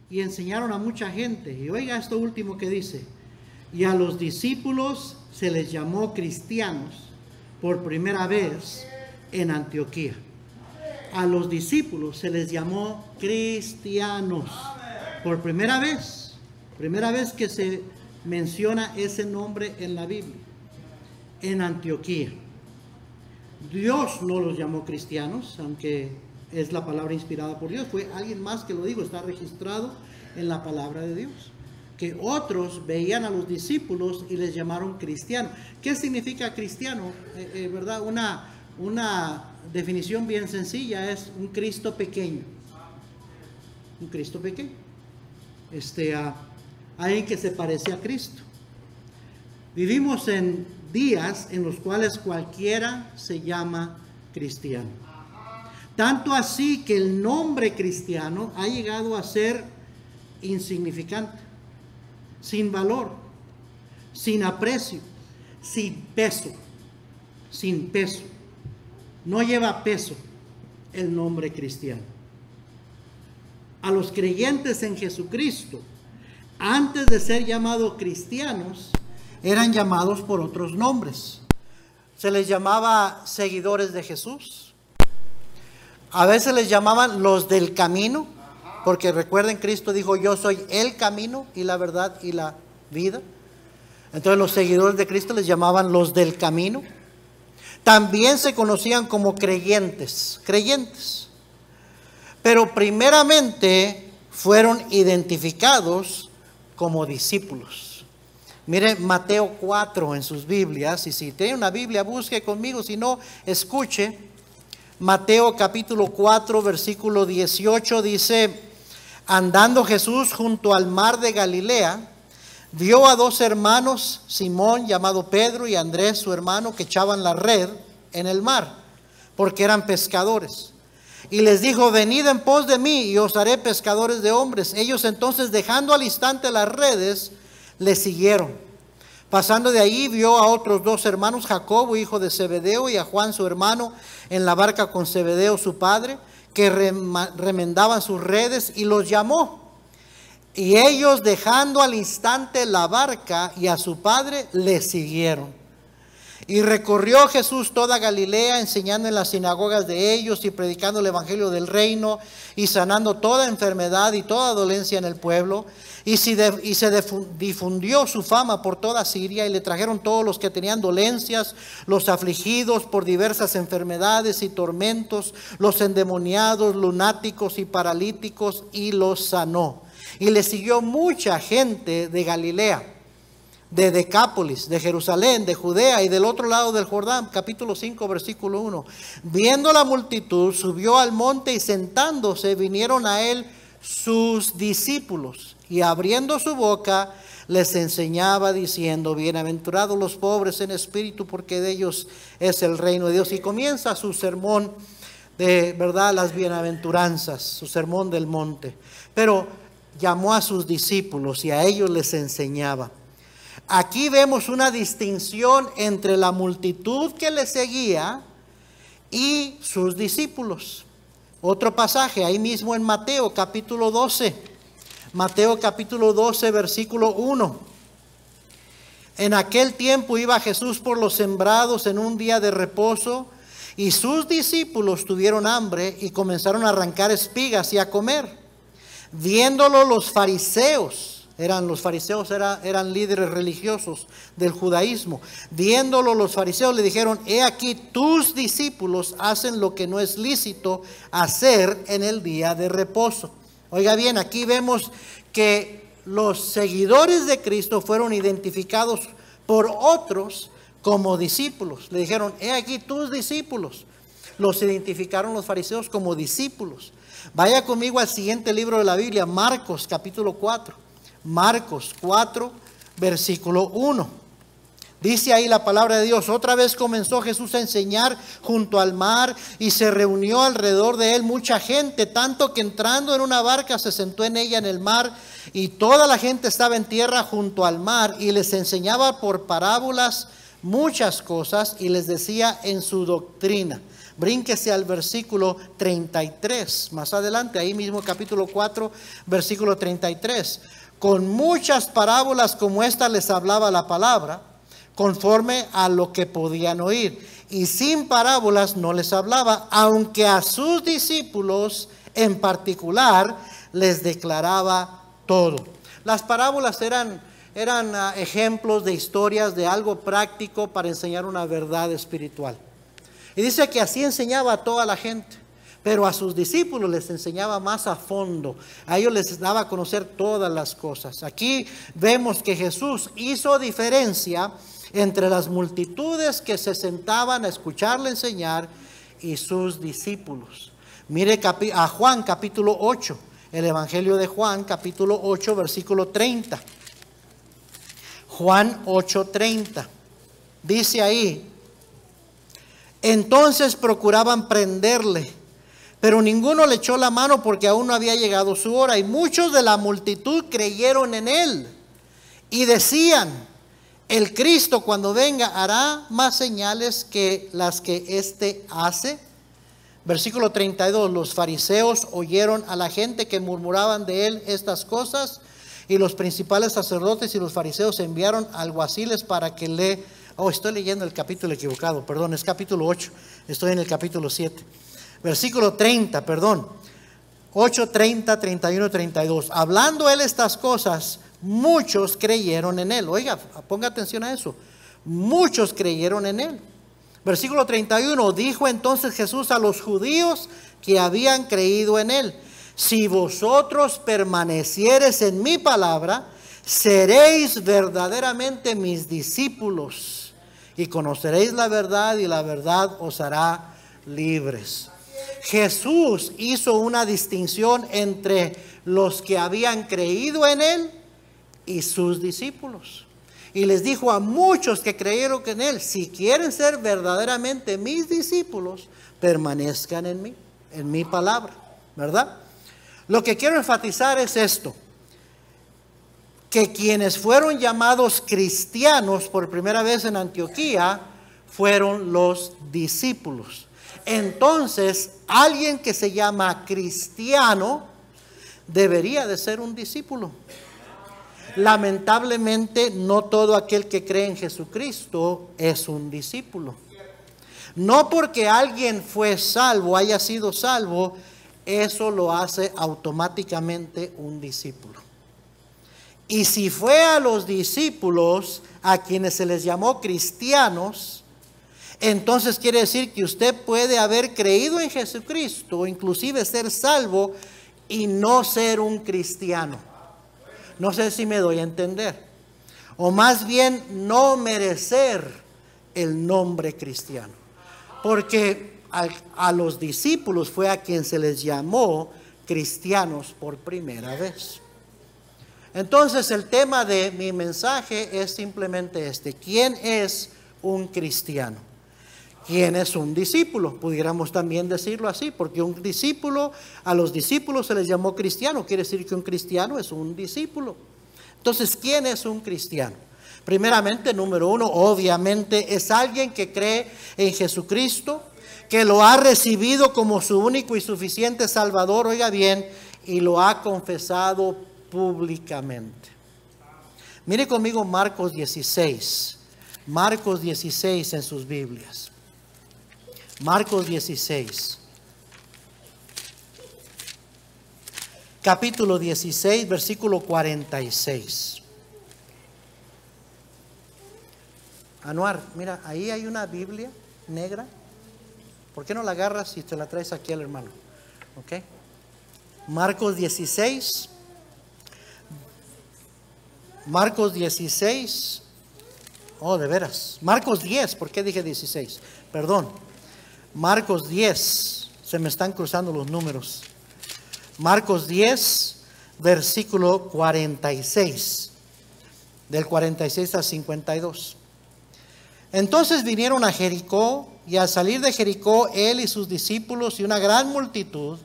Y enseñaron a mucha gente. Y oiga esto último que dice: y a los discípulos se les llamó cristianos por primera vez en Antioquía. A los discípulos se les llamó cristianos por primera vez que se menciona ese nombre en la Biblia, en Antioquía. Dios no los llamó cristianos, aunque es la palabra inspirada por Dios. Fue alguien más que lo dijo, está registrado en la palabra de Dios. Que otros veían a los discípulos y les llamaron cristianos. ¿Qué significa cristiano? ¿Verdad? Una definición bien sencilla es un Cristo pequeño. Un Cristo pequeño. Alguien que se parece a Cristo. Vivimos en días en los cuales cualquiera se llama cristiano. Tanto así que el nombre cristiano ha llegado a ser insignificante, sin valor, sin aprecio, sin peso. No lleva peso el nombre cristiano. A los creyentes en Jesucristo, antes de ser llamados cristianos, eran llamados por otros nombres. Se les llamaba seguidores de Jesús. A veces les llamaban los del camino, porque recuerden, Cristo dijo: yo soy el camino y la verdad y la vida. Entonces los seguidores de Cristo les llamaban los del camino. También se conocían como creyentes. Pero primeramente fueron identificados como discípulos. Mire Mateo 4 en sus Biblias, y si tiene una Biblia busque conmigo, si no escuche. Mateo capítulo 4 versículo 18 dice: andando Jesús junto al mar de Galilea, vio a dos hermanos, Simón llamado Pedro y Andrés su hermano, que echaban la red en el mar, porque eran pescadores. Y les dijo: venid en pos de mí y os haré pescadores de hombres. Ellos entonces, dejando al instante las redes, le siguieron. Pasando de ahí, vio a otros dos hermanos, Jacobo hijo de Zebedeo y a Juan su hermano, en la barca con Zebedeo su padre, que remendaban sus redes, y los llamó. Y ellos, dejando al instante la barca y a su padre, le siguieron. Y recorrió Jesús toda Galilea, enseñando en las sinagogas de ellos y predicando el evangelio del reino y sanando toda enfermedad y toda dolencia en el pueblo. Y se difundió su fama por toda Siria, y le trajeron todos los que tenían dolencias, los afligidos por diversas enfermedades y tormentos, los endemoniados, lunáticos y paralíticos, y los sanó. Y le siguió mucha gente de Galilea, de Decápolis, de Jerusalén, de Judea y del otro lado del Jordán. Capítulo 5 versículo 1. Viendo la multitud, subió al monte, y sentándose vinieron a él sus discípulos, y abriendo su boca les enseñaba diciendo: bienaventurados los pobres en espíritu, porque de ellos es el reino de Dios. Y comienza su sermón de verdad, las bienaventuranzas, su sermón del monte. Pero llamó a sus discípulos y a ellos les enseñaba. Aquí vemos una distinción entre la multitud que le seguía y sus discípulos. Otro pasaje, ahí mismo en Mateo capítulo 12. Mateo capítulo 12, versículo 1. En aquel tiempo iba Jesús por los sembrados en un día de reposo, y sus discípulos tuvieron hambre y comenzaron a arrancar espigas y a comer. Viéndolo los fariseos, eran líderes religiosos del judaísmo. Viéndolo los fariseos le dijeron: he aquí, tus discípulos hacen lo que no es lícito hacer en el día de reposo. Oiga bien, aquí vemos que los seguidores de Cristo fueron identificados por otros como discípulos. Le dijeron: he aquí tus discípulos. Los identificaron los fariseos como discípulos. Vaya conmigo al siguiente libro de la Biblia, Marcos capítulo 4. Marcos 4, versículo 1. Dice ahí la palabra de Dios: otra vez comenzó Jesús a enseñar junto al mar, y se reunió alrededor de él mucha gente, tanto que entrando en una barca se sentó en ella en el mar, y toda la gente estaba en tierra junto al mar, y les enseñaba por parábolas muchas cosas, y les decía en su doctrina. Brínquese al versículo 33, más adelante, ahí mismo capítulo 4, versículo 33. Con muchas parábolas como esta les hablaba la palabra, conforme a lo que podían oír, y sin parábolas no les hablaba, aunque a sus discípulos en particular les declaraba todo. Las parábolas eran ejemplos de historias de algo práctico para enseñar una verdad espiritual. Y dice que así enseñaba a toda la gente, pero a sus discípulos les enseñaba más a fondo. A ellos les daba a conocer todas las cosas. Aquí vemos que Jesús hizo diferencia entre las multitudes que se sentaban a escucharle enseñar y sus discípulos. Mire a Juan capítulo 8, el Evangelio de Juan capítulo 8, versículo 30. Juan 8:30. Dice ahí: entonces procuraban prenderle, pero ninguno le echó la mano porque aún no había llegado su hora. Y muchos de la multitud creyeron en él y decían: el Cristo, cuando venga, hará más señales que las que éste hace. Versículo 32. Los fariseos oyeron a la gente que murmuraban de él estas cosas, y los principales sacerdotes y los fariseos enviaron alguaciles para que le... estoy leyendo el capítulo equivocado, perdón, es capítulo 8, estoy en el capítulo 7. Versículo 30, perdón. 8, 30, 31, 32. Hablando él estas cosas, muchos creyeron en él. Oiga, ponga atención a eso. Muchos creyeron en él. Versículo 31. Dijo entonces Jesús a los judíos que habían creído en él: si vosotros permaneciereis en mi palabra, seréis verdaderamente mis discípulos, y conoceréis la verdad, y la verdad os hará libres. Jesús hizo una distinción entre los que habían creído en él y sus discípulos. Y les dijo a muchos que creyeron en él: si quieren ser verdaderamente mis discípulos, permanezcan en mí, en mi palabra, ¿verdad? Lo que quiero enfatizar es esto: que quienes fueron llamados cristianos por primera vez en Antioquía fueron los discípulos. Entonces, alguien que se llama cristiano debería de ser un discípulo. Lamentablemente, no todo aquel que cree en Jesucristo es un discípulo. No porque alguien fue salvo, haya sido salvo, eso lo hace automáticamente un discípulo. Y si fue a los discípulos a quienes se les llamó cristianos, entonces quiere decir que usted puede haber creído en Jesucristo, inclusive ser salvo, y no ser un cristiano. No sé si me doy a entender. O más bien no merecer el nombre cristiano. Porque a los discípulos fue a quien se les llamó cristianos por primera vez. Entonces el tema de mi mensaje es simplemente este: ¿quién es un cristiano? ¿Quién es un discípulo? Pudiéramos también decirlo así, porque un discípulo, a los discípulos se les llamó cristiano, quiere decir que un cristiano es un discípulo. Entonces, ¿quién es un cristiano? Primeramente, número uno, obviamente es alguien que cree en Jesucristo, que lo ha recibido como su único y suficiente Salvador, oiga bien, y lo ha confesado públicamente. Mire conmigo Marcos 16. Marcos 16 en sus Biblias. Marcos 16. Capítulo 16, versículo 46. Anuar, mira, ahí hay una Biblia negra. ¿Por qué no la agarras y te la traes aquí al hermano? ¿Ok? Marcos 16. Marcos 16. Oh, de veras. Marcos 10. ¿Por qué dije 16? Perdón. Marcos 10. Se me están cruzando los números. Marcos 10, versículo 46. Del 46 al 52. Entonces vinieron a Jericó, y al salir de Jericó, él y sus discípulos y una gran multitud,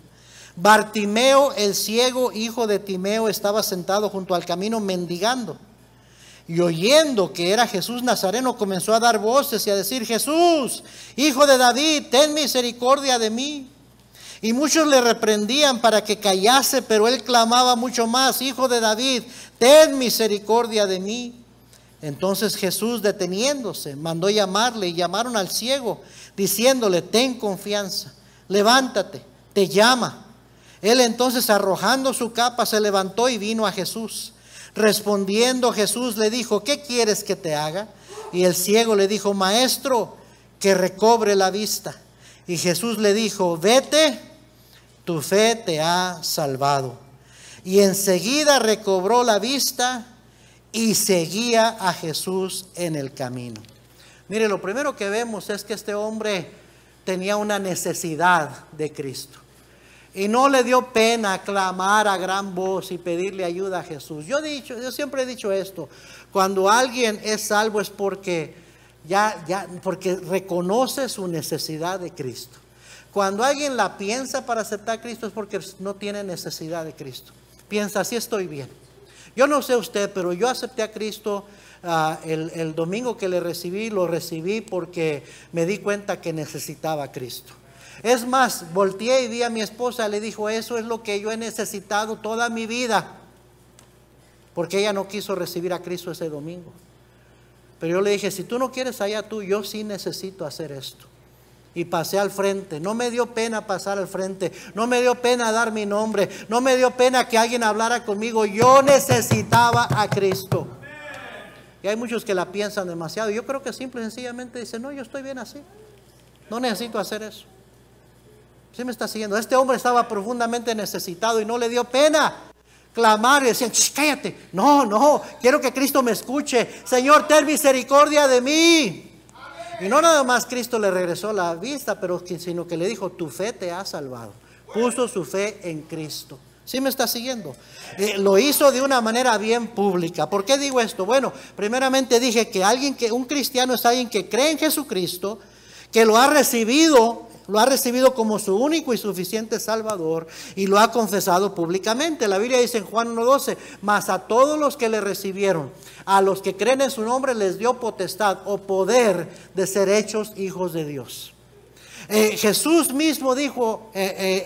Bartimeo el ciego, hijo de Timeo, estaba sentado junto al camino mendigando. Y oyendo que era Jesús Nazareno, comenzó a dar voces y a decir: Jesús, hijo de David, ten misericordia de mí. Y muchos le reprendían para que callase, pero él clamaba mucho más: Hijo de David, ten misericordia de mí. Entonces Jesús, deteniéndose, mandó llamarle, y llamaron al ciego, diciéndole: ten confianza, levántate, te llama. Él entonces, arrojando su capa, se levantó y vino a Jesús. Respondiendo Jesús le dijo: ¿qué quieres que te haga? Y el ciego le dijo: Maestro, que recobre la vista. Y Jesús le dijo: vete, tu fe te ha salvado. Y enseguida recobró la vista y seguía a Jesús en el camino. Mire, lo primero que vemos es que este hombre tenía una necesidad de Cristo. Y no le dio pena clamar a gran voz y pedirle ayuda a Jesús. Yo siempre he dicho esto: cuando alguien es salvo es porque porque reconoce su necesidad de Cristo. Cuando alguien la piensa para aceptar a Cristo es porque no tiene necesidad de Cristo. Piensa: así estoy bien. Yo no sé usted, pero yo acepté a Cristo el domingo que lo recibí porque me di cuenta que necesitaba a Cristo. Es más, volteé y vi a mi esposa, le dijo: eso es lo que yo he necesitado toda mi vida, porque ella no quiso recibir a Cristo ese domingo. Pero yo le dije: si tú no quieres, allá tú, yo sí necesito hacer esto. Y pasé al frente. No me dio pena pasar al frente, no me dio pena dar mi nombre, no me dio pena que alguien hablara conmigo. Yo necesitaba a Cristo. Y hay muchos que la piensan demasiado. Yo creo que simple y sencillamente dicen: no, yo estoy bien así, no necesito hacer eso. ¿Sí me está siguiendo? Este hombre estaba profundamente necesitado y no le dio pena clamar y decían: cállate, no, quiero que Cristo me escuche. Señor, ten misericordia de mí. Y no nada más Cristo le regresó la vista, sino que le dijo: tu fe te ha salvado. Puso su fe en Cristo. ¿Sí me está siguiendo? Lo hizo de una manera bien pública. ¿Por qué digo esto? Bueno, primeramente dije que un cristiano es alguien que cree en Jesucristo, que lo ha recibido como su único y suficiente Salvador, y lo ha confesado públicamente. La Biblia dice en Juan 1:12: mas a todos los que le recibieron, a los que creen en su nombre, les dio potestad o poder de ser hechos hijos de Dios. Jesús mismo dijo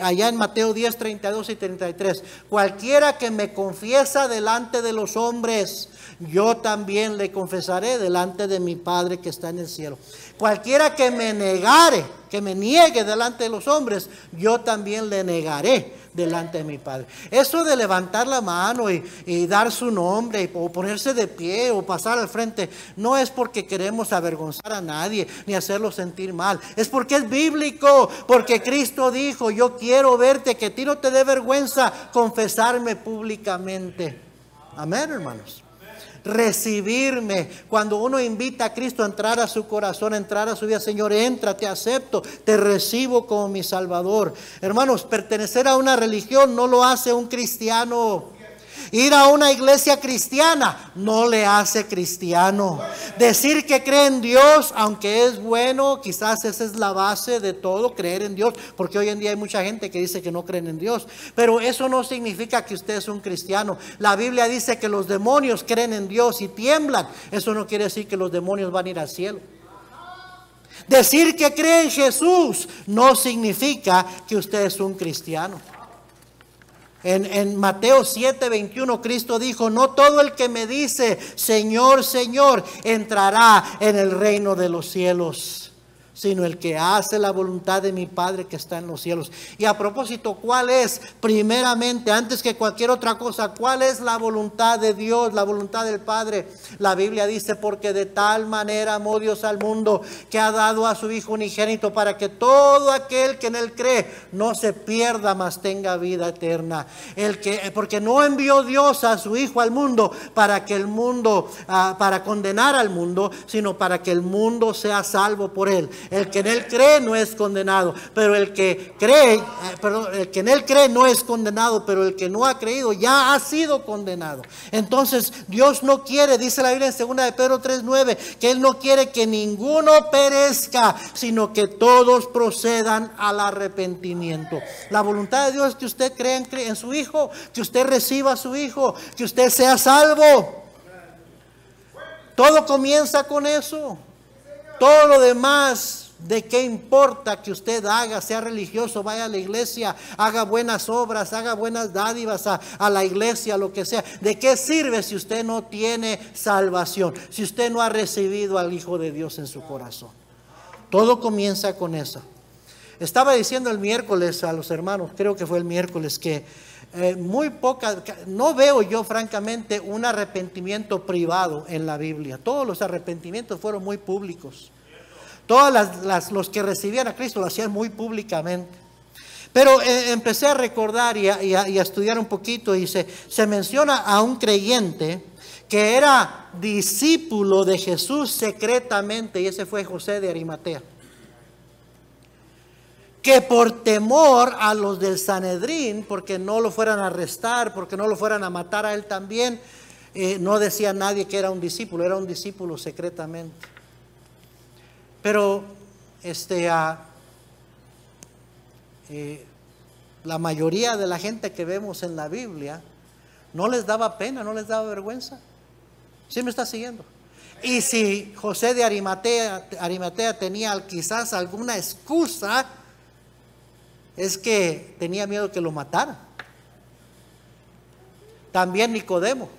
allá en Mateo 10, 32 y 33: cualquiera que me confiesa delante de los hombres, yo también le confesaré delante de mi Padre que está en el cielo. Cualquiera que me niegue delante de los hombres, yo también le negaré delante de mi Padre. Eso de levantar la mano y dar su nombre, o ponerse de pie o pasar al frente, no es porque queremos avergonzar a nadie ni hacerlo sentir mal. Es porque es bíblico, porque Cristo dijo: yo quiero verte, que a ti no te dé vergüenza confesarme públicamente. Amén, hermanos. Recibirme. Cuando uno invita a Cristo a entrar a su corazón, a entrar a su vida: Señor, entra, te acepto, te recibo como mi Salvador. Hermanos, pertenecer a una religión no lo hace un cristiano. Ir a una iglesia cristiana no le hace cristiano. Decir que cree en Dios, aunque es bueno, quizás esa es la base de todo, creer en Dios, porque hoy en día hay mucha gente que dice que no creen en Dios, pero eso no significa que usted es un cristiano. La Biblia dice que los demonios creen en Dios y tiemblan. Eso no quiere decir que los demonios van a ir al cielo. Decir que cree en Jesús no significa que usted es un cristiano. En Mateo 7:21 Cristo dijo: no todo el que me dice Señor, Señor entrará en el reino de los cielos, sino el que hace la voluntad de mi Padre que está en los cielos. Y a propósito, ¿cuál es? Primeramente, antes que cualquier otra cosa, ¿cuál es la voluntad de Dios, la voluntad del Padre? La Biblia dice: porque de tal manera amó Dios al mundo, que ha dado a su Hijo unigénito, para que todo aquel que en él cree no se pierda, mas tenga vida eterna. Porque no envió Dios a su Hijo al mundo para que el mundo, para condenar al mundo, sino para que el mundo sea salvo por él. El que en él cree no es condenado, pero el que en él cree no es condenado, pero el que no ha creído ya ha sido condenado. Entonces Dios no quiere, dice la Biblia en 2 de Pedro 3:9, que él no quiere que ninguno perezca, sino que todos procedan al arrepentimiento. La voluntad de Dios es que usted crea en su Hijo, que usted reciba a su Hijo, que usted sea salvo. Todo comienza con eso. Todo lo demás, ¿de qué importa que usted haga? Sea religioso, vaya a la iglesia, haga buenas obras, haga buenas dádivas a la iglesia, lo que sea. ¿De qué sirve si usted no tiene salvación? Si usted no ha recibido al Hijo de Dios en su corazón. Todo comienza con eso. Estaba diciendo el miércoles a los hermanos, creo que fue el miércoles, que no veo yo francamente un arrepentimiento privado en la Biblia. Todos los arrepentimientos fueron muy públicos. Los que recibían a Cristo lo hacían muy públicamente. Pero empecé a recordar y a estudiar un poquito, y se menciona a un creyente que era discípulo de Jesús secretamente, y ese fue José de Arimatea, que por temor a los del Sanedrín, porque no lo fueran a arrestar, porque no lo fueran a matar a él también, no decía nadie que era un discípulo secretamente. Pero la mayoría de la gente que vemos en la Biblia no les daba pena, no les daba vergüenza. ¿Sí me está siguiendo? Y si José de Arimatea tenía quizás alguna excusa, es que tenía miedo que lo mataran. También Nicodemo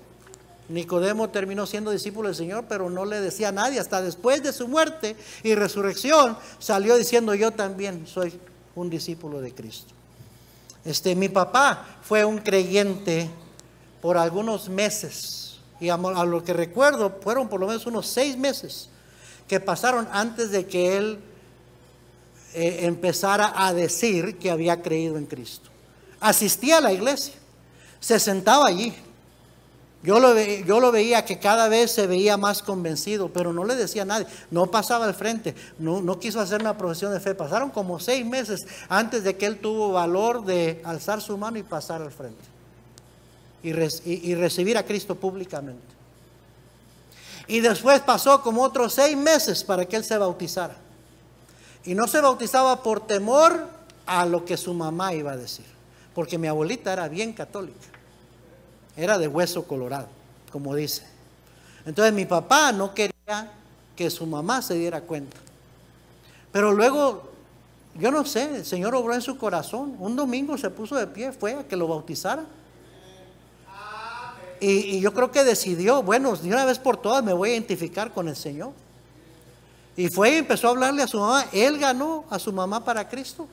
terminó siendo discípulo del Señor, pero no le decía a nadie. Hasta después de su muerte y resurrección salió diciendo: yo también soy un discípulo de Cristo. Mi papá fue un creyente por algunos meses, y a lo que recuerdo fueron por lo menos unos 6 meses que pasaron antes de que él empezara a decir que había creído en Cristo. Asistía a la iglesia, se sentaba allí. Yo lo veía que cada vez se veía más convencido, pero no le decía a nadie, no pasaba al frente, no quiso hacer una profesión de fe. Pasaron como 6 meses antes de que él tuvo valor de alzar su mano y pasar al frente y recibir a Cristo públicamente. Y después pasó como otros 6 meses para que él se bautizara. Y no se bautizaba por temor a lo que su mamá iba a decir, porque mi abuelita era bien católica, era de hueso colorado, como dice. Entonces mi papá no quería que su mamá se diera cuenta. Pero luego, yo no sé, el Señor obró en su corazón. Un domingo se puso de pie, fue a que lo bautizara. Y yo creo que decidió: bueno, de una vez por todas me voy a identificar con el Señor. Y fue y empezó a hablarle a su mamá. Él ganó a su mamá para Cristo.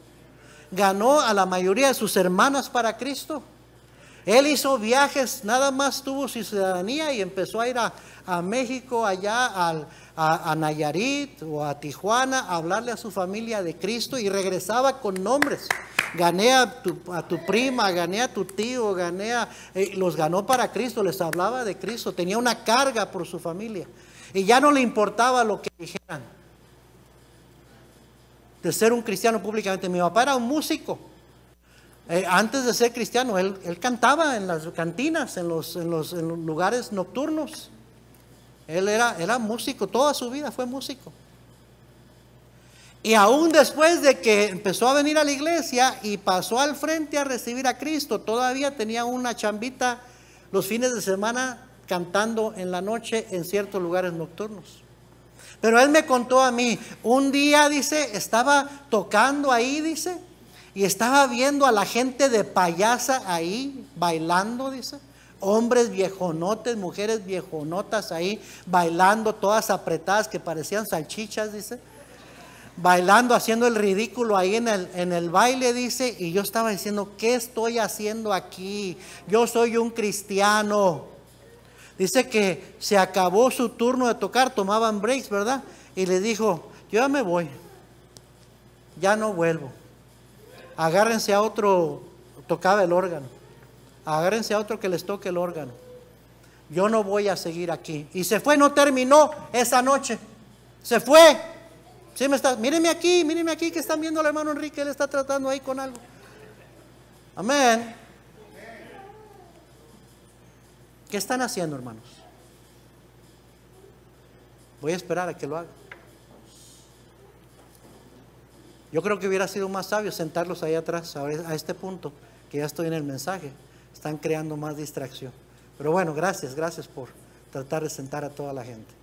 Ganó a la mayoría de sus hermanas para Cristo. Él hizo viajes, nada más tuvo su ciudadanía y empezó a ir a México, allá a Nayarit o a Tijuana, a hablarle a su familia de Cristo, y regresaba con nombres. Gané a tu prima, gané a tu tío, los ganó para Cristo, les hablaba de Cristo. Tenía una carga por su familia. Y ya no le importaba lo que dijeran de ser un cristiano públicamente. Mi papá era un músico. Antes de ser cristiano, él cantaba en las cantinas, en los lugares nocturnos. Él era músico, toda su vida fue músico. Y aún después de que empezó a venir a la iglesia y pasó al frente a recibir a Cristo, todavía tenía una chambita los fines de semana cantando en la noche en ciertos lugares nocturnos. Pero él me contó a mí, un día, dice, estaba tocando ahí, dice, y estaba viendo a la gente de payasa ahí bailando, dice. Hombres viejonotes, mujeres viejonotas ahí bailando, todas apretadas que parecían salchichas, dice. Bailando, haciendo el ridículo ahí en el baile, dice. Y yo estaba diciendo, ¿qué estoy haciendo aquí? Yo soy un cristiano. Dice que se acabó su turno de tocar, tomaban breaks, ¿verdad? Y le dijo, yo ya me voy, ya no vuelvo. Agárrense a otro, tocaba el órgano. Agárrense a otro que les toque el órgano. Yo no voy a seguir aquí. Y se fue, no terminó esa noche. Se fue. ¿Sí me está? Mírenme aquí que están viendo al hermano Enrique, él está tratando ahí con algo. Amén. ¿Qué están haciendo, hermanos? Voy a esperar a que lo haga. Yo creo que hubiera sido más sabio sentarlos ahí atrás, a este punto, que ya estoy en el mensaje. Están creando más distracción. Pero bueno, gracias por tratar de sentar a toda la gente.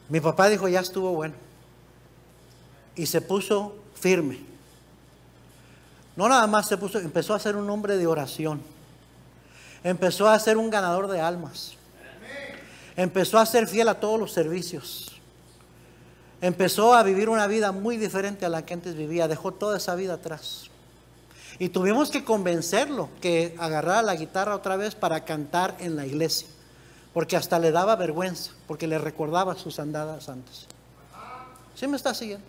Mi papá dijo, ya estuvo bueno. Y se puso firme. No nada más se puso, empezó a ser un hombre de oración. Empezó a ser un ganador de almas. Empezó a ser fiel a todos los servicios. Empezó a vivir una vida muy diferente a la que antes vivía. Dejó toda esa vida atrás. Y tuvimos que convencerlo que agarrara la guitarra otra vez para cantar en la iglesia. Porque hasta le daba vergüenza, porque le recordaba sus andadas antes. ¿Sí me está siguiendo?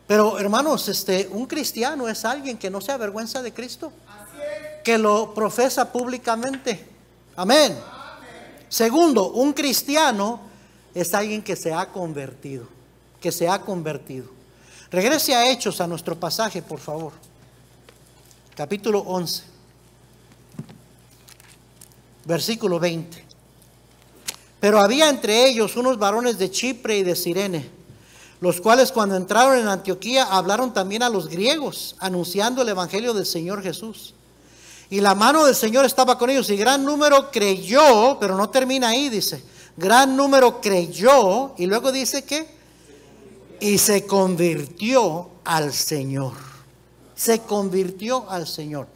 Pero hermanos, un cristiano es alguien que no se avergüenza de Cristo, que lo profesa públicamente. Amén. Segundo, un cristiano es alguien que se ha convertido, Regrese a Hechos, a nuestro pasaje, por favor. Capítulo 11, versículo 20. Pero había entre ellos unos varones de Chipre y de Cirene, los cuales cuando entraron en Antioquía hablaron también a los griegos, anunciando el evangelio del Señor Jesús. Y la mano del Señor estaba con ellos, y gran número creyó, pero no termina ahí, dice. Gran número creyó, y luego dice que, y se convirtió al Señor. Se convirtió al Señor.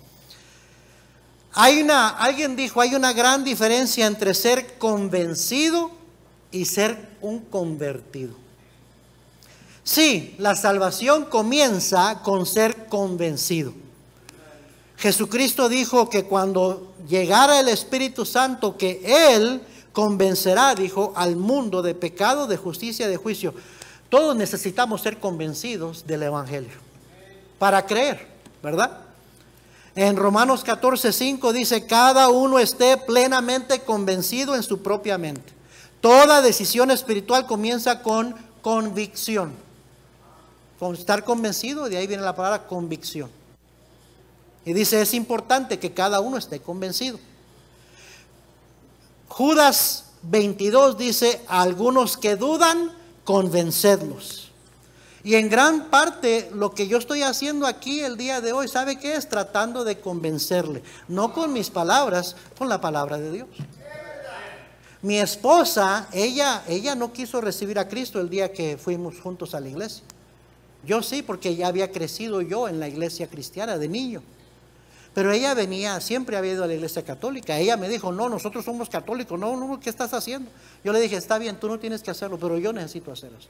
Alguien dijo, hay una gran diferencia entre ser convencido y ser un convertido. Sí, la salvación comienza con ser convencido. Jesucristo dijo que cuando llegara el Espíritu Santo, que Él convencerá, dijo, al mundo de pecado, de justicia, de juicio. Todos necesitamos ser convencidos del Evangelio para creer, ¿verdad? En Romanos 14:5 dice, cada uno esté plenamente convencido en su propia mente. Toda decisión espiritual comienza con convicción. Con estar convencido, de ahí viene la palabra convicción. Y dice, es importante que cada uno esté convencido. Judas 22 dice, a algunos que dudan, convencedlos. Y en gran parte lo que yo estoy haciendo aquí el día de hoy, ¿sabe qué es? Tratando de convencerle, no con mis palabras, con la palabra de Dios. Mi esposa, ella no quiso recibir a Cristo el día que fuimos juntos a la iglesia. Yo sí, porque ya había crecido yo en la iglesia cristiana de niño. Pero ella siempre había ido a la iglesia católica. Ella me dijo, no, nosotros somos católicos. No, ¿qué estás haciendo? Yo le dije, está bien, tú no tienes que hacerlo, pero yo necesito hacer eso.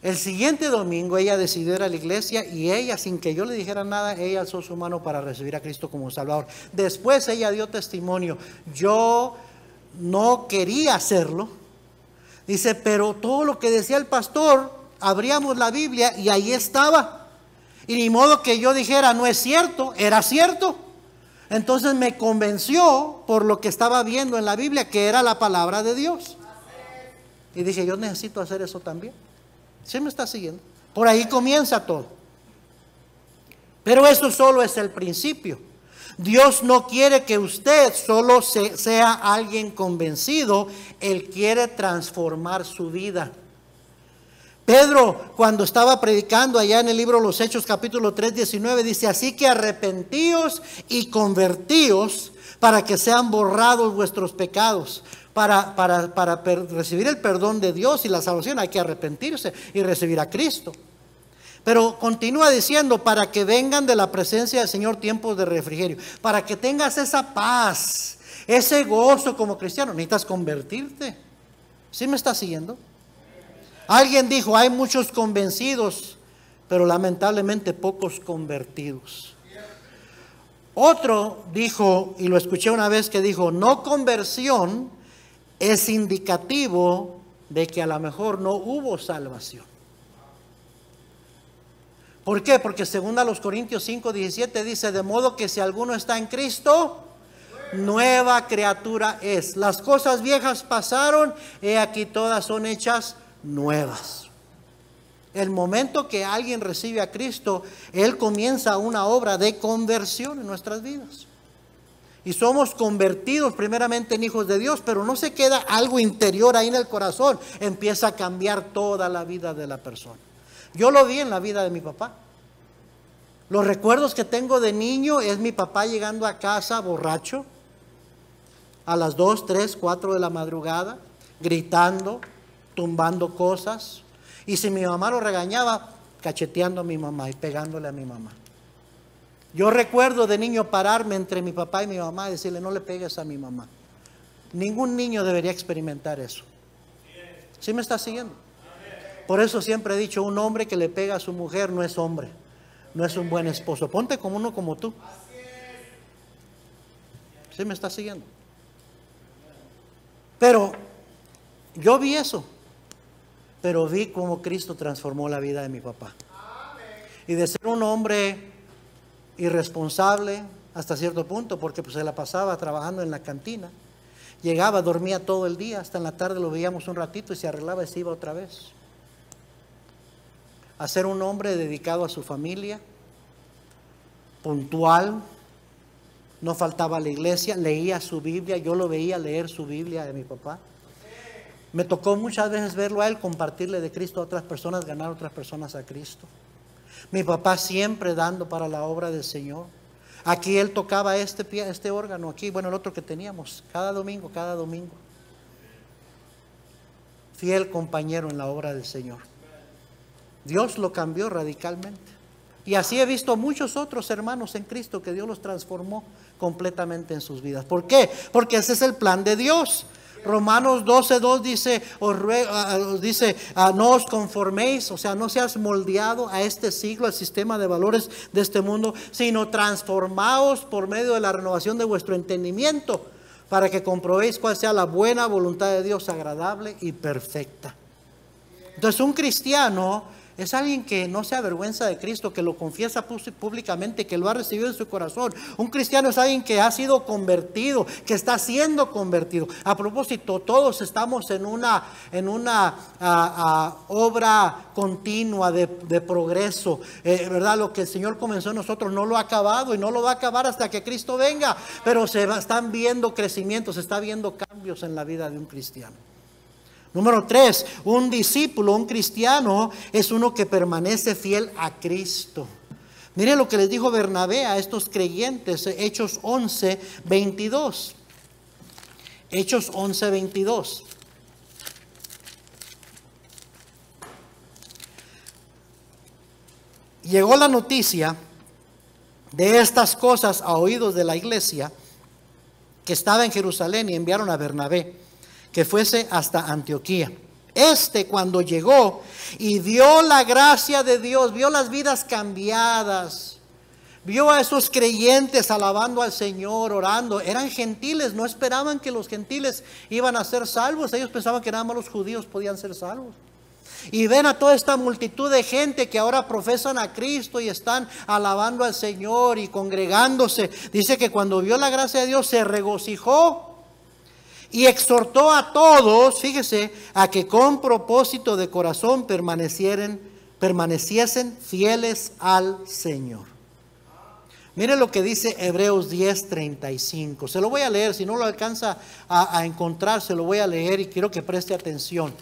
El siguiente domingo ella decidió ir a la iglesia y ella, sin que yo le dijera nada, ella alzó su mano para recibir a Cristo como Salvador. Después ella dio testimonio. Yo no quería hacerlo. Dice, pero todo lo que decía el pastor, abríamos la Biblia y ahí estaba. Y ni modo que yo dijera, no es cierto, era cierto. Entonces me convenció por lo que estaba viendo en la Biblia, que era la palabra de Dios. Y dije, yo necesito hacer eso también. ¿Sí me está siguiendo? Por ahí comienza todo. Pero eso solo es el principio. Dios no quiere que usted solo sea alguien convencido. Él quiere transformar su vida. Pedro, cuando estaba predicando allá en el libro Los Hechos, capítulo 3, 19, dice: así que arrepentíos y convertíos para que sean borrados vuestros pecados. Para recibir el perdón de Dios y la salvación hay que arrepentirse y recibir a Cristo. Pero continúa diciendo: para que vengan de la presencia del Señor tiempos de refrigerio. Para que tengas esa paz, ese gozo como cristiano, necesitas convertirte. ¿Sí me está siguiendo? Alguien dijo: hay muchos convencidos, pero lamentablemente pocos convertidos. Otro dijo, y lo escuché una vez, que dijo: no conversión es indicativo de que a lo mejor no hubo salvación. ¿Por qué? Porque según a los Corintios 5, 17 dice: de modo que si alguno está en Cristo, nueva criatura es. Las cosas viejas pasaron, he aquí todas son hechas nuevas. El momento que alguien recibe a Cristo, Él comienza una obra de conversión en nuestras vidas. Y somos convertidos primeramente en hijos de Dios, pero no se queda algo interior ahí en el corazón. Empieza a cambiar toda la vida de la persona. Yo lo vi en la vida de mi papá. Los recuerdos que tengo de niño es mi papá llegando a casa borracho a las 2, 3, 4 de la madrugada, gritando, tumbando cosas. Y si mi mamá lo regañaba, cacheteando a mi mamá y pegándole a mi mamá. Yo recuerdo de niño pararme entre mi papá y mi mamá y decirle: no le pegues a mi mamá. Ningún niño debería experimentar eso. ¿Sí me está siguiendo? Por eso siempre he dicho: un hombre que le pega a su mujer no es hombre, no es un buen esposo. Ponte como uno como tú. ¿Sí me está siguiendo? Pero yo vi eso. Pero vi cómo Cristo transformó la vida de mi papá. Y de ser un hombre irresponsable hasta cierto punto, porque pues se la pasaba trabajando en la cantina. Llegaba, dormía todo el día, hasta en la tarde lo veíamos un ratito y se arreglaba y se iba otra vez. A ser un hombre dedicado a su familia, puntual, no faltaba a la iglesia, leía su Biblia. Yo lo veía leer su Biblia de mi papá. Me tocó muchas veces verlo a él, compartirle de Cristo a otras personas, ganar a otras personas a Cristo. Mi papá siempre dando para la obra del Señor. Aquí él tocaba este órgano, aquí, bueno, el otro que teníamos, cada domingo. Fiel compañero en la obra del Señor. Dios lo cambió radicalmente. Y así he visto muchos otros hermanos en Cristo que Dios los transformó completamente en sus vidas. ¿Por qué? Porque ese es el plan de Dios. Romanos 12:2 dice, no os conforméis, o sea, no seas moldeado a este siglo, al sistema de valores de este mundo, sino transformaos por medio de la renovación de vuestro entendimiento, para que comprobéis cuál sea la buena voluntad de Dios, agradable y perfecta. Entonces, un cristiano es alguien que no se avergüenza de Cristo, que lo confiesa públicamente, que lo ha recibido en su corazón. Un cristiano es alguien que ha sido convertido, que está siendo convertido. A propósito, todos estamos en una obra continua de progreso, ¿verdad? Lo que el Señor comenzó en nosotros no lo ha acabado y no lo va a acabar hasta que Cristo venga. Pero están viendo crecimientos, se está viendo cambios en la vida de un cristiano. Número 3, un discípulo, un cristiano, es uno que permanece fiel a Cristo. Miren lo que les dijo Bernabé a estos creyentes, Hechos 11, 22. Hechos 11, 22. Llegó la noticia de estas cosas a oídos de la iglesia que estaba en Jerusalén, y enviaron a Bernabé que fuese hasta Antioquía. Cuando llegó y vio la gracia de Dios, vio las vidas cambiadas, vio a esos creyentes alabando al Señor, orando. Eran gentiles, no esperaban que los gentiles iban a ser salvos. Ellos pensaban que nada más los judíos podían ser salvos. Y ven a toda esta multitud de gente que ahora profesan a Cristo y están alabando al Señor y congregándose. Dice que cuando vio la gracia de Dios se regocijó Y exhortó a todos, fíjese, a que con propósito de corazón permaneciesen fieles al Señor. Mire lo que dice Hebreos 10:35. Se lo voy a leer, si no lo alcanza a encontrar, se lo voy a leer y quiero que preste atención.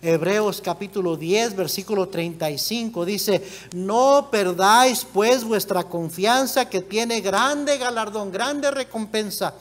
Hebreos capítulo 10, versículo 35 dice: no perdáis pues vuestra confianza, que tiene grande galardón, grande recompensa.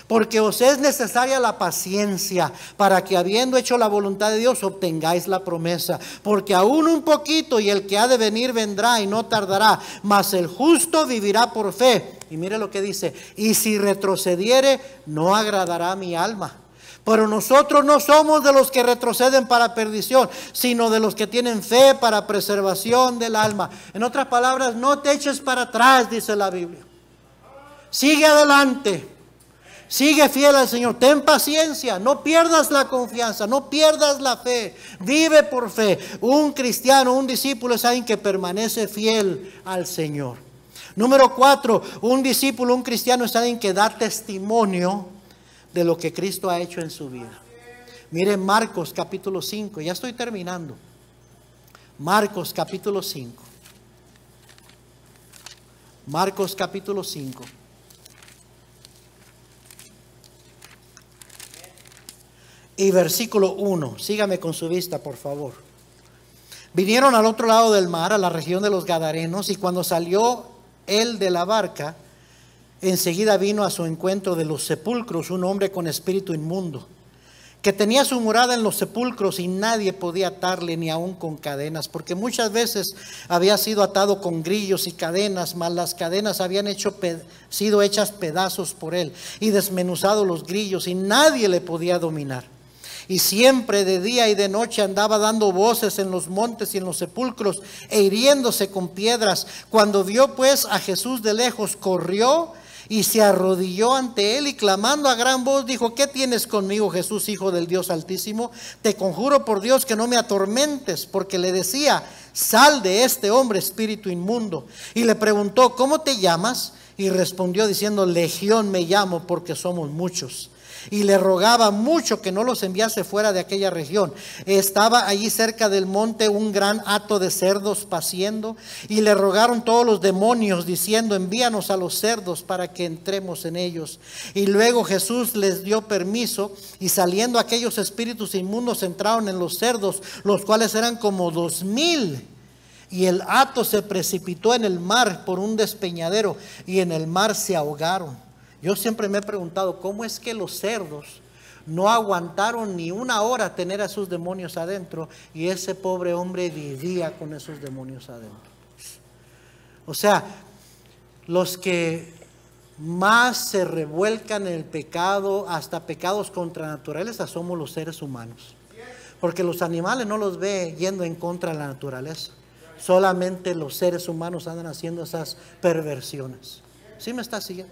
Porque os es necesaria la paciencia, para que habiendo hecho la voluntad de Dios obtengáis la promesa. Porque aún un poquito, y el que ha de venir vendrá y no tardará, mas el justo vivirá por fe. Y mire lo que dice: y si retrocediere, no agradará a mi alma. Pero nosotros no somos de los que retroceden para perdición, sino de los que tienen fe para preservación del alma. En otras palabras, no te eches para atrás, dice la Biblia. Sigue adelante. Sigue fiel al Señor, ten paciencia, no pierdas la confianza, no pierdas la fe, vive por fe. Un cristiano, un discípulo es alguien que permanece fiel al Señor. Número 4, un discípulo, un cristiano es alguien que da testimonio de lo que Cristo ha hecho en su vida. Miren Marcos capítulo 5, ya estoy terminando. Marcos capítulo 5. Marcos capítulo 5. Y versículo 1, sígame con su vista, por favor. Vinieron al otro lado del mar, a la región de los Gadarenos, y cuando salió él de la barca, enseguida vino a su encuentro de los sepulcros un hombre con espíritu inmundo, que tenía su morada en los sepulcros, y nadie podía atarle ni aun con cadenas, porque muchas veces había sido atado con grillos y cadenas, mas las cadenas habían sido hechas pedazos por él, y desmenuzado los grillos, y nadie le podía dominar. Y siempre de día y de noche andaba dando voces en los montes y en los sepulcros, e hiriéndose con piedras. Cuando vio pues a Jesús de lejos, corrió y se arrodilló ante él, y clamando a gran voz dijo: ¿qué tienes conmigo, Jesús, Hijo del Dios Altísimo? Te conjuro por Dios que no me atormentes. Porque le decía: sal de este hombre, espíritu inmundo. Y le preguntó: ¿cómo te llamas? Y respondió diciendo: Legión me llamo, porque somos muchos. Y le rogaba mucho que no los enviase fuera de aquella región. Estaba allí cerca del monte un gran hato de cerdos paciendo, y le rogaron todos los demonios diciendo: envíanos a los cerdos para que entremos en ellos. Y luego Jesús les dio permiso, y saliendo aquellos espíritus inmundos entraron en los cerdos, los cuales eran como 2000. Y el hato se precipitó en el mar por un despeñadero, y en el mar se ahogaron. Yo siempre me he preguntado cómo es que los cerdos no aguantaron ni una hora tener a esos demonios adentro, y ese pobre hombre vivía con esos demonios adentro. O sea, los que más se revuelcan en el pecado, hasta pecados contra la naturaleza, somos los seres humanos. Porque los animales no los ve yendo en contra de la naturaleza. Solamente los seres humanos andan haciendo esas perversiones. ¿Sí me está siguiendo?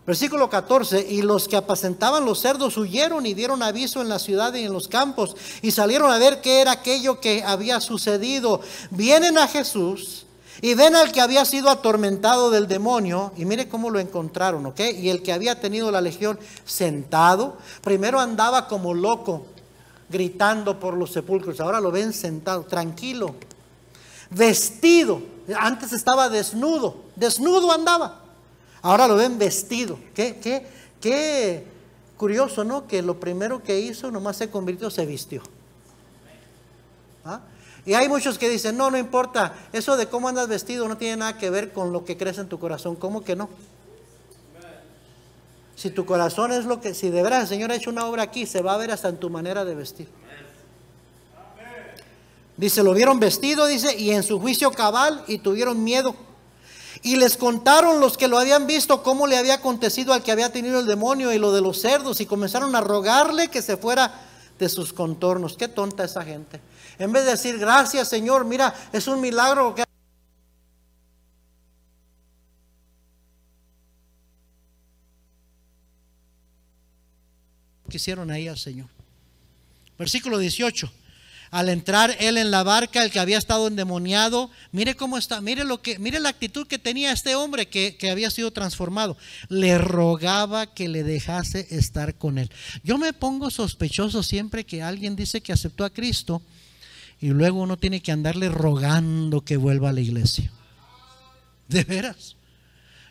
Versículo 14: y los que apacentaban los cerdos huyeron y dieron aviso en la ciudad y en los campos, y salieron a ver qué era aquello que había sucedido. Vienen a Jesús y ven al que había sido atormentado del demonio, y mire cómo lo encontraron, ¿ok? Y el que había tenido la legión sentado. Primero andaba como loco, gritando por los sepulcros, ahora lo ven sentado, tranquilo, vestido. Antes estaba desnudo andaba. Ahora lo ven vestido. Qué curioso, ¿no? Que lo primero que hizo, nomás se convirtió, se vistió. ¿Ah? Y hay muchos que dicen: no importa, eso de cómo andas vestido no tiene nada que ver con lo que crees en tu corazón. ¿Cómo que no? Si tu corazón es lo que, si de veras el Señor ha hecho una obra aquí, se va a ver hasta en tu manera de vestir. Dice: lo vieron vestido, dice, y en su juicio cabal, y tuvieron miedo. Y les contaron los que lo habían visto cómo le había acontecido al que había tenido el demonio y lo de los cerdos, y comenzaron a rogarle que se fuera de sus contornos. Qué tonta esa gente. En vez de decir: gracias, Señor, mira, es un milagro que hicieron ahí al Señor. Versículo 18: Al entrar él en la barca, el que había estado endemoniado, mire cómo está, mire la actitud que tenía este hombre que había sido transformado. Le rogaba que le dejase estar con él. Yo me pongo sospechoso siempre que alguien dice que aceptó a Cristo y luego uno tiene que andarle rogando que vuelva a la iglesia. De veras.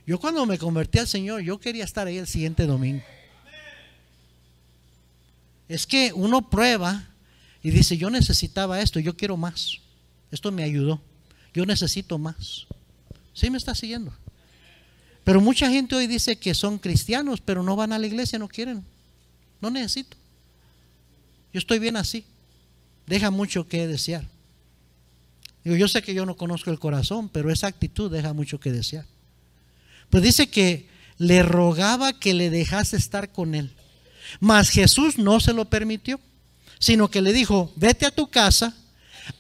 Yo cuando me convertí al Señor, yo quería estar ahí el siguiente domingo. Es que uno prueba y dice, yo necesitaba esto, yo quiero más. Esto me ayudó, yo necesito más. ¿Sí me está siguiendo? Pero mucha gente hoy dice que son cristianos, pero no van a la iglesia, no quieren. No necesito. Yo estoy bien así. Deja mucho que desear. Digo, yo sé que yo no conozco el corazón, pero esa actitud deja mucho que desear. Pues dice que le rogaba que le dejase estar con él. Mas Jesús no se lo permitió, sino que le dijo, vete a tu casa,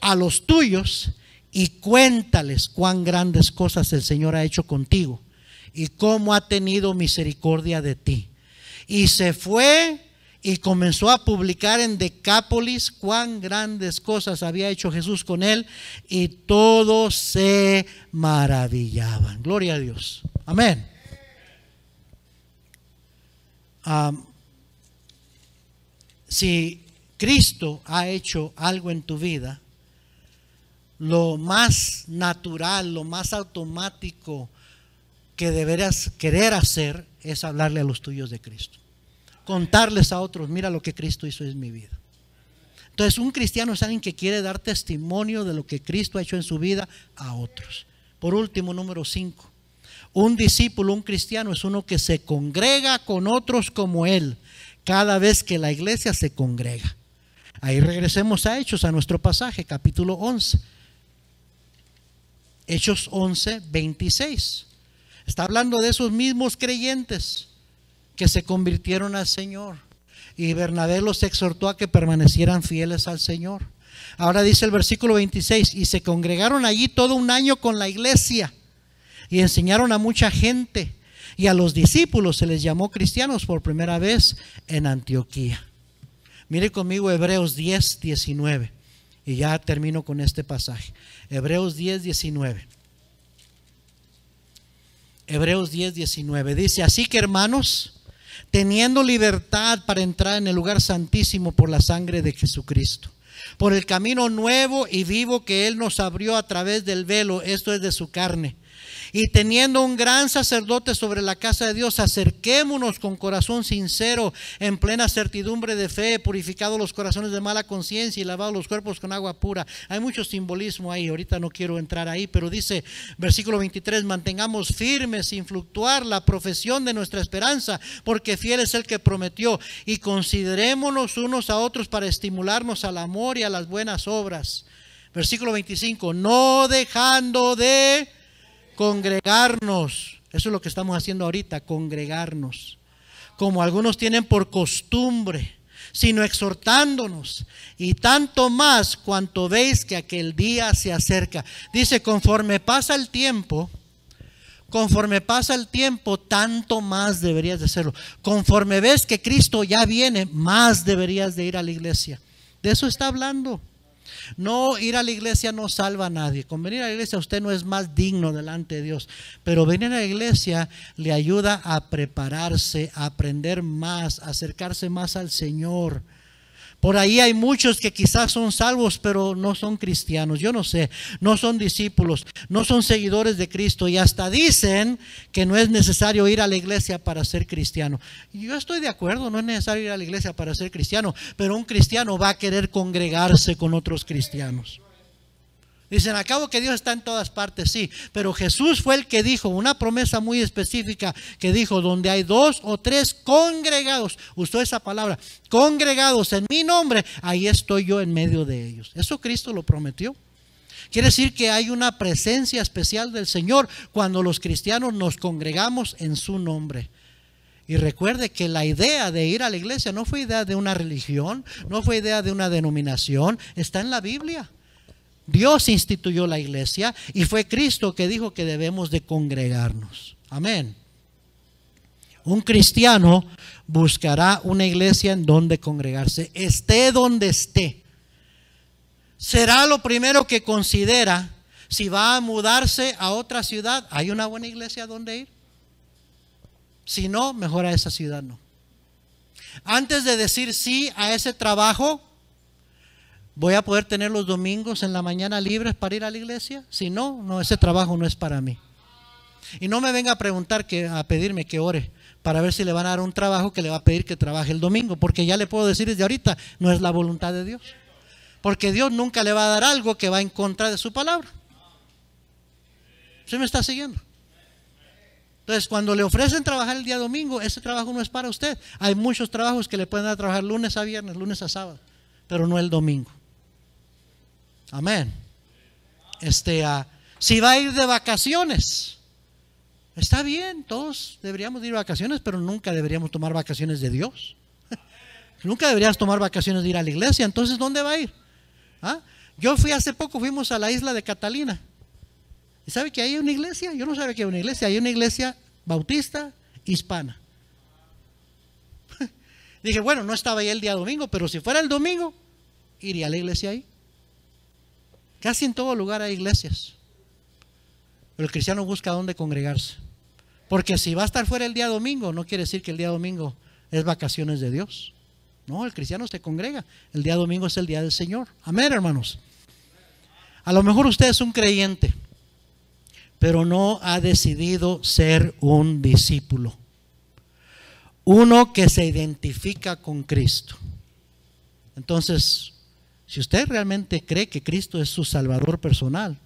a los tuyos, y cuéntales cuán grandes cosas el Señor ha hecho contigo y cómo ha tenido misericordia de ti. Y se fue y comenzó a publicar en Decápolis cuán grandes cosas había hecho Jesús con él, y todos se maravillaban. Gloria a Dios. Amén. Si Cristo ha hecho algo en tu vida, lo más natural, lo más automático que deberás querer hacer es hablarle a los tuyos de Cristo, contarles a otros, mira lo que Cristo hizo en mi vida. Entonces un cristiano es alguien que quiere dar testimonio de lo que Cristo ha hecho en su vida a otros. Por último, número 5, un discípulo, un cristiano es uno que se congrega con otros como él cada vez que la iglesia se congrega. Ahí regresemos a Hechos, a nuestro pasaje, capítulo 11. Hechos 11, 26. Está hablando de esos mismos creyentes que se convirtieron al Señor. Y Bernabé los exhortó a que permanecieran fieles al Señor. Ahora dice el versículo 26, y se congregaron allí todo un año con la iglesia y enseñaron a mucha gente. Y a los discípulos se les llamó cristianos por primera vez en Antioquía. Mire conmigo Hebreos 10, 19. Y ya termino con este pasaje. Hebreos 10, 19. Hebreos 10, 19. Dice, así que hermanos, teniendo libertad para entrar en el lugar santísimo por la sangre de Jesucristo, por el camino nuevo y vivo que Él nos abrió a través del velo, esto es de su carne, y teniendo un gran sacerdote sobre la casa de Dios, acerquémonos con corazón sincero, en plena certidumbre de fe, purificados los corazones de mala conciencia y lavados los cuerpos con agua pura. Hay mucho simbolismo ahí, ahorita no quiero entrar ahí, pero dice, versículo 23, mantengamos firmes sin fluctuar la profesión de nuestra esperanza, porque fiel es el que prometió, y considerémonos unos a otros para estimularnos al amor y a las buenas obras. Versículo 25, no dejando de congregarnos. Eso es lo que estamos haciendo ahorita, congregarnos, como algunos tienen por costumbre, sino exhortándonos, y tanto más cuanto veis que aquel día se acerca. Dice, conforme pasa el tiempo, tanto más deberías de hacerlo. Conforme ves que Cristo ya viene, más deberías de ir a la iglesia. De eso está hablando. No, ir a la iglesia no salva a nadie. Con venir a la iglesia usted no es más digno delante de Dios, pero venir a la iglesia le ayuda a prepararse, a aprender más, a acercarse más al Señor. Por ahí hay muchos que quizás son salvos, pero no son cristianos. Yo no sé, no son discípulos, no son seguidores de Cristo, y hasta dicen que no es necesario ir a la iglesia para ser cristiano. Yo estoy de acuerdo, no es necesario ir a la iglesia para ser cristiano, pero un cristiano va a querer congregarse con otros cristianos. Dicen, acabo que Dios está en todas partes, sí, pero Jesús fue el que dijo una promesa muy específica, que dijo, donde hay 2 o 3 congregados, usó esa palabra, congregados en mi nombre, ahí estoy yo en medio de ellos. Eso Cristo lo prometió. Quiere decir que hay una presencia especial del Señor cuando los cristianos nos congregamos en su nombre. Y recuerde que la idea de ir a la iglesia no fue idea de una religión, no fue idea de una denominación, está en la Biblia. Dios instituyó la iglesia y fue Cristo que dijo que debemos de congregarnos. Amén. Un cristiano buscará una iglesia en donde congregarse, esté donde esté. será lo primero que considera si va a mudarse a otra ciudad. ¿Hay una buena iglesia donde ir? Si no, mejor a esa ciudad no. Antes de decir sí a ese trabajo, ¿voy a poder tener los domingos en la mañana libres para ir a la iglesia? Si no, no, ese trabajo no es para mí. Y no me venga a preguntar, a pedirme que ore para ver si le van a dar un trabajo que le va a pedir que trabaje el domingo, porque ya le puedo decir desde ahorita, no es la voluntad de Dios. Porque Dios nunca le va a dar algo que va en contra de su palabra. ¿Sí me está siguiendo? Entonces, cuando le ofrecen trabajar el día domingo, ese trabajo no es para usted. Hay muchos trabajos que le pueden dar a trabajar lunes a viernes, lunes a sábado, pero no el domingo. Amén. Si va a ir de vacaciones, está bien, todos deberíamos ir de vacaciones, pero nunca deberíamos tomar vacaciones de Dios. Nunca deberías tomar vacaciones de ir a la iglesia. Entonces, ¿dónde va a ir? Yo fui hace poco, fuimos a la isla de Catalina. ¿Y sabe que hay una iglesia? Yo no sabía que hay una iglesia. Hay una iglesia bautista hispana. Dije, bueno, no estaba ahí el día domingo, pero si fuera el domingo, iría a la iglesia ahí. Casi en todo lugar hay iglesias. Pero el cristiano busca dónde congregarse. Porque si va a estar fuera el día domingo, no quiere decir que el día domingo es vacaciones de Dios. No, el cristiano se congrega. El día domingo es el día del Señor. Amén, hermanos. A lo mejor usted es un creyente, pero no ha decidido ser un discípulo. Uno que se identifica con Cristo. Entonces, si usted realmente cree que Cristo es su Salvador personal,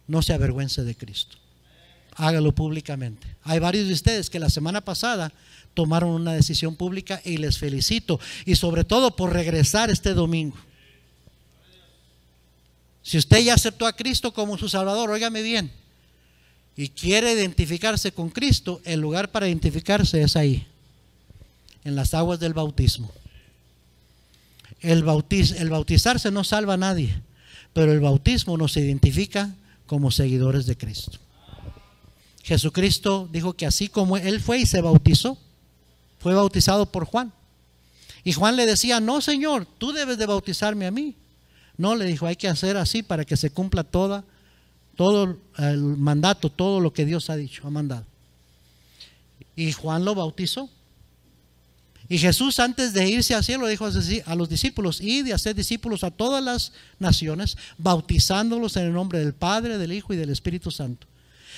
no se avergüence de Cristo. Hágalo públicamente. Hay varios de ustedes que la semana pasada tomaron una decisión pública y les felicito. Y sobre todo por regresar este domingo. Si usted ya aceptó a Cristo como su Salvador, óigame bien, y quiere identificarse con Cristo, el lugar para identificarse es ahí, en las aguas del bautismo. El bautizarse no salva a nadie, pero el bautismo nos identifica como seguidores de Cristo. Jesucristo dijo que así como Él fue y se bautizó, fue bautizado por Juan. Y Juan le decía, no, Señor, tú debes de bautizarme a mí. No, le dijo, hay que hacer así para que se cumpla todo el mandato, todo lo que Dios ha dicho, ha mandado. Y Juan lo bautizó. Y Jesús, antes de irse al cielo, dijo a los discípulos, id y haced discípulos a todas las naciones, bautizándolos en el nombre del Padre, del Hijo y del Espíritu Santo,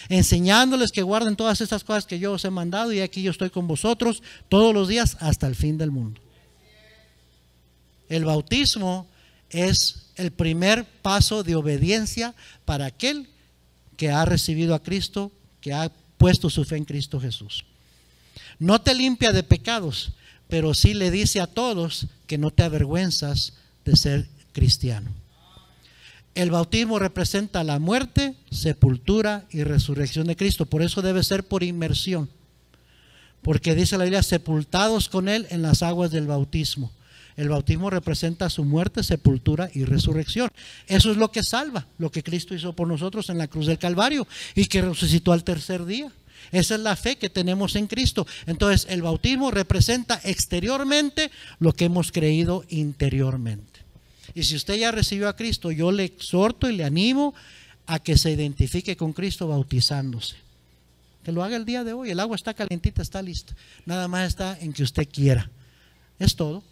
enseñándoles que guarden todas estas cosas que yo os he mandado, y aquí yo estoy con vosotros todos los días hasta el fin del mundo. El bautismo es el primer paso de obediencia para aquel que ha recibido a Cristo, que ha puesto su fe en Cristo Jesús. No te limpia de pecados, pero sí le dice a todos que no te avergüenzas de ser cristiano. El bautismo representa la muerte, sepultura y resurrección de Cristo. Por eso debe ser por inmersión, porque dice la Biblia, sepultados con Él en las aguas del bautismo. El bautismo representa su muerte, sepultura y resurrección. Eso es lo que salva, lo que Cristo hizo por nosotros en la cruz del Calvario y que resucitó al tercer día. Esa es la fe que tenemos en Cristo. Entonces, el bautismo representa exteriormente lo que hemos creído interiormente. Y si usted ya recibió a Cristo, yo le exhorto y le animo a que se identifique con Cristo bautizándose. Que lo haga el día de hoy. El agua está calentita, está lista. Nada más está en que usted quiera. Es todo.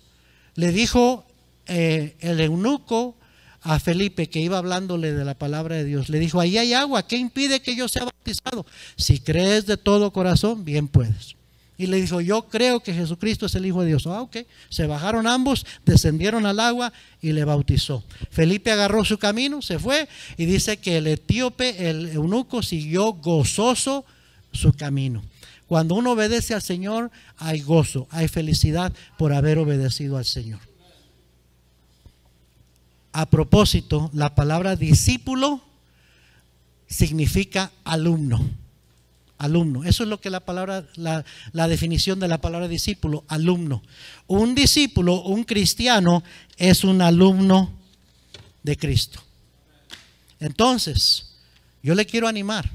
Le dijo el eunuco a Felipe, que iba hablándole de la palabra de Dios, le dijo, ahí hay agua, ¿qué impide que yo sea bautizado? Si crees de todo corazón, bien puedes. Y le dijo, yo creo que Jesucristo es el Hijo de Dios. Ok, se bajaron ambos, descendieron al agua y le bautizó. Felipe agarró su camino, se fue, y dice que el etíope, el eunuco, siguió gozoso su camino. Cuando uno obedece al Señor, hay gozo, hay felicidad por haber obedecido al Señor. A propósito, la palabra discípulo significa alumno. Alumno, eso es lo que la definición de la palabra discípulo, alumno. Un discípulo, un cristiano, es un alumno de Cristo. Entonces, yo le quiero animar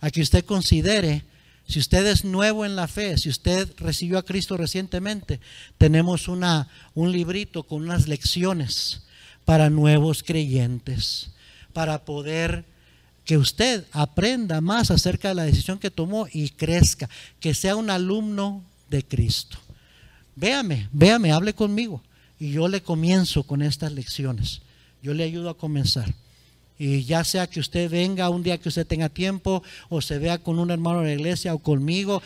a que usted considere, si usted es nuevo en la fe, si usted recibió a Cristo recientemente, tenemos un librito con unas lecciones para nuevos creyentes, para poder que usted aprenda más acerca de la decisión que tomó y crezca, que sea un alumno de Cristo. Véame, hable conmigo y yo le comienzo con estas lecciones. Yo le ayudo a comenzar. Y ya sea que usted venga un día que usted tenga tiempo, o se vea con un hermano de la iglesia o conmigo,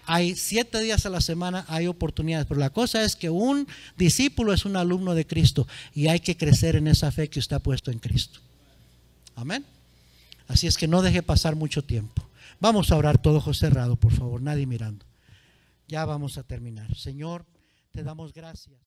hay 7 días a la semana, hay oportunidades. Pero la cosa es que un discípulo es un alumno de Cristo y hay que crecer en esa fe que usted ha puesto en Cristo. Amén. Así es que no deje pasar mucho tiempo. Vamos a orar, todo ojos cerrados, por favor, nadie mirando. Ya vamos a terminar. Señor, te damos gracias.